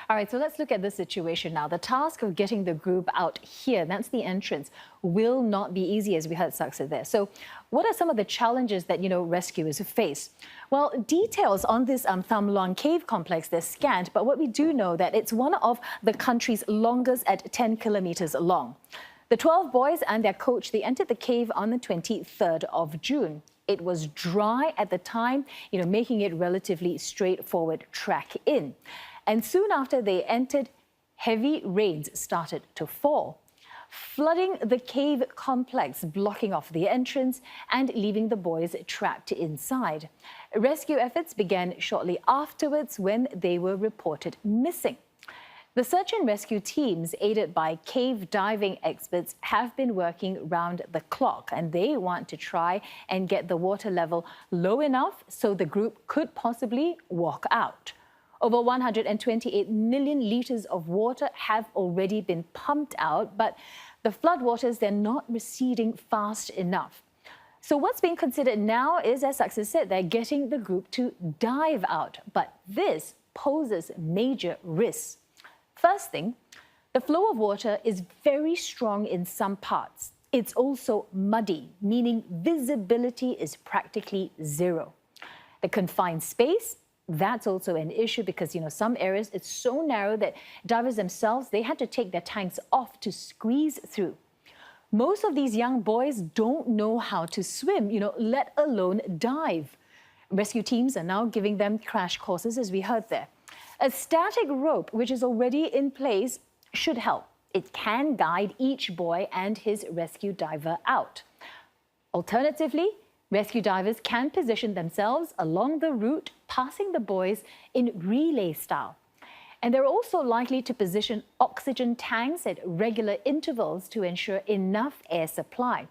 All right, so let's look at the situation now. The task of getting the group out here, that's the entrance, will not be easy, as we heard Saksa there. So what are some of the challenges that, rescuers face? Well, details on this Tham Luang cave complex, they're scant, but what we do know that it's one of the country's longest at 10 kilometers long. The 12 boys and their coach, they entered the cave on the 23rd of June. It was dry at the time, making it relatively straightforward track in. And soon after they entered, heavy rains started to fall, flooding the cave complex, blocking off the entrance and leaving the boys trapped inside. Rescue efforts began shortly afterwards when they were reported missing. The search and rescue teams, aided by cave diving experts, have been working round the clock, and they want to try and get the water level low enough so the group could possibly walk out. Over 128 million litres of water have already been pumped out, but the floodwaters, they're not receding fast enough. So what's being considered now is, as Saksa said, they're getting the group to dive out. But this poses major risks. First thing, the flow of water is very strong in some parts. It's also muddy, meaning visibility is practically zero. The confined space, that's also an issue because, some areas, it's so narrow that divers themselves, they had to take their tanks off to squeeze through. Most of these young boys don't know how to swim, let alone dive. Rescue teams are now giving them crash courses, as we heard there. A static rope, which is already in place, should help. It can guide each boy and his rescue diver out. Alternatively, rescue divers can position themselves along the route, passing the boys in relay style. And they're also likely to position oxygen tanks at regular intervals to ensure enough air supply.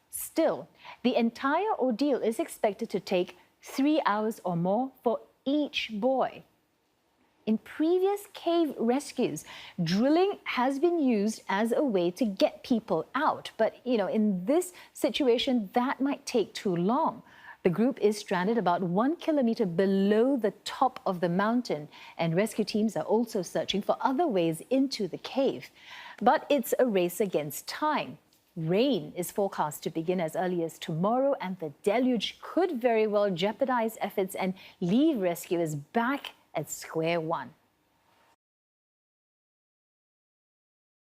Still, the entire ordeal is expected to take 3 hours or more for each boy. In previous cave rescues, drilling has been used as a way to get people out. But, in this situation, that might take too long. The group is stranded about 1 kilometer below the top of the mountain, and rescue teams are also searching for other ways into the cave. But it's a race against time. Rain is forecast to begin as early as tomorrow, and the deluge could very well jeopardize efforts and leave rescuers back at square one.